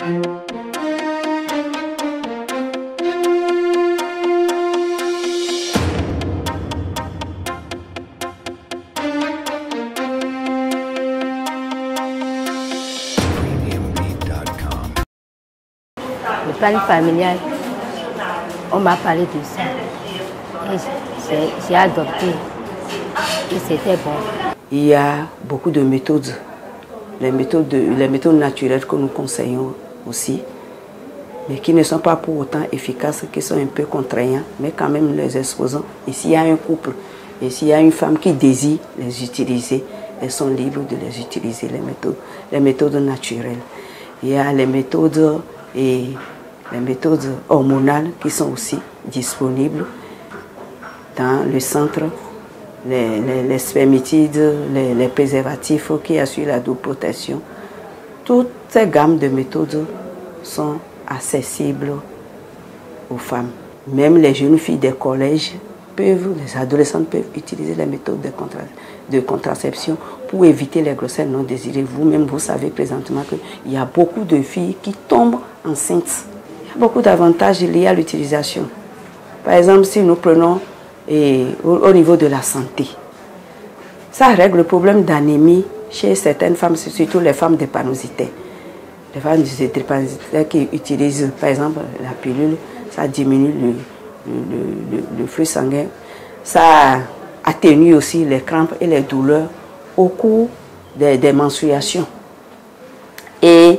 Le planning familial, on m'a parlé de ça. J'ai adopté et c'était bon. Il y a beaucoup de méthodes, les méthodes naturelles que nous conseillons aussi, mais qui ne sont pas pour autant efficaces, qui sont un peu contraignants, mais quand même les exposant. Et s'il y a un couple, et s'il y a une femme qui désire les utiliser, elles sont libres de les utiliser, les méthodes naturelles. Il y a les méthodes hormonales qui sont aussi disponibles dans le centre, les spermicides, les préservatifs qui assurent la double protection. Toutes ces gammes de méthodes sont accessibles aux femmes. Même les jeunes filles des collèges les adolescentes peuvent utiliser les méthodes de contraception pour éviter les grossesses non désirées. Vous-même, vous savez présentement qu'il y a beaucoup de filles qui tombent enceintes. Il y a beaucoup d'avantages liés à l'utilisation. Par exemple, si nous prenons au niveau de la santé, ça règle le problème d'anémie chez certaines femmes, surtout les femmes drépanocytaires. Les femmes drépanocytaires qui utilisent, par exemple, la pilule, ça diminue le flux sanguin, ça atténue aussi les crampes et les douleurs au cours des menstruations. Et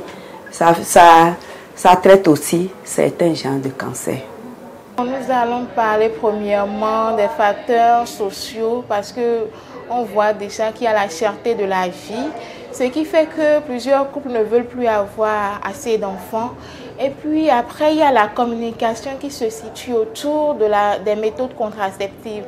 ça traite aussi certains genres de cancers. Nous allons parler premièrement des facteurs sociaux parce qu'on voit déjà qu'il y a la cherté de la vie, ce qui fait que plusieurs couples ne veulent plus avoir assez d'enfants. Et puis après, il y a la communication qui se situe autour des méthodes contraceptives.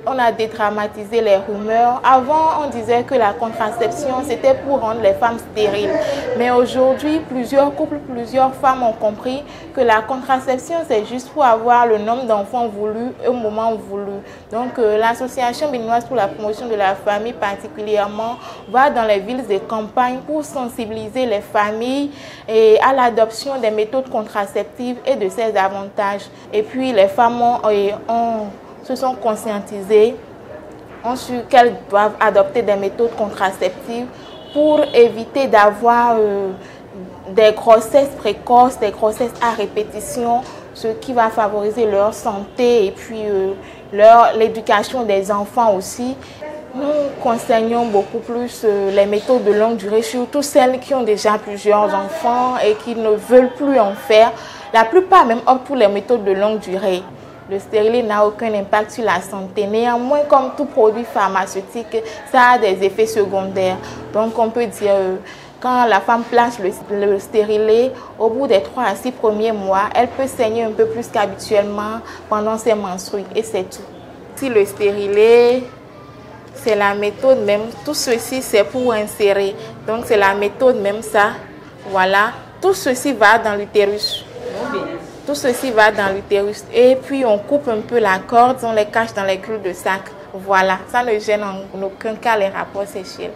On a dédramatisé les rumeurs. Avant, on disait que la contraception, c'était pour rendre les femmes stériles. Mais aujourd'hui, plusieurs couples, plusieurs femmes ont compris que la contraception, c'est juste pour avoir le nombre d'enfants voulus au moment voulu. Donc, l'association béninoise pour la promotion de la famille particulièrement va dans les villes et campagnes pour sensibiliser les familles à l'adoption des méthodes contraceptives et de ses avantages. Et puis, les femmes se sont conscientisées, ont su qu'elles doivent adopter des méthodes contraceptives pour éviter d'avoir des grossesses précoces, des grossesses à répétition, ce qui va favoriser leur santé et puis l'éducation des enfants aussi. Nous conseillons beaucoup plus les méthodes de longue durée, surtout celles qui ont déjà plusieurs enfants et qui ne veulent plus en faire. La plupart même optent pour les méthodes de longue durée. Le stérilet n'a aucun impact sur la santé. Néanmoins, comme tout produit pharmaceutique, ça a des effets secondaires. Donc, on peut dire, quand la femme place le stérilet, au bout des 3 à 6 premiers mois, elle peut saigner un peu plus qu'habituellement pendant ses menstrues. Et c'est tout. Si le stérilet, c'est la méthode même. Tout ceci, c'est pour insérer. Donc, c'est la méthode même, ça. Voilà. Tout ceci va dans l'utérus. Tout ceci va dans l'utérus et puis on coupe un peu la corde, on les cache dans les culs de sac. Voilà, ça ne gêne en aucun cas les rapports sexuels.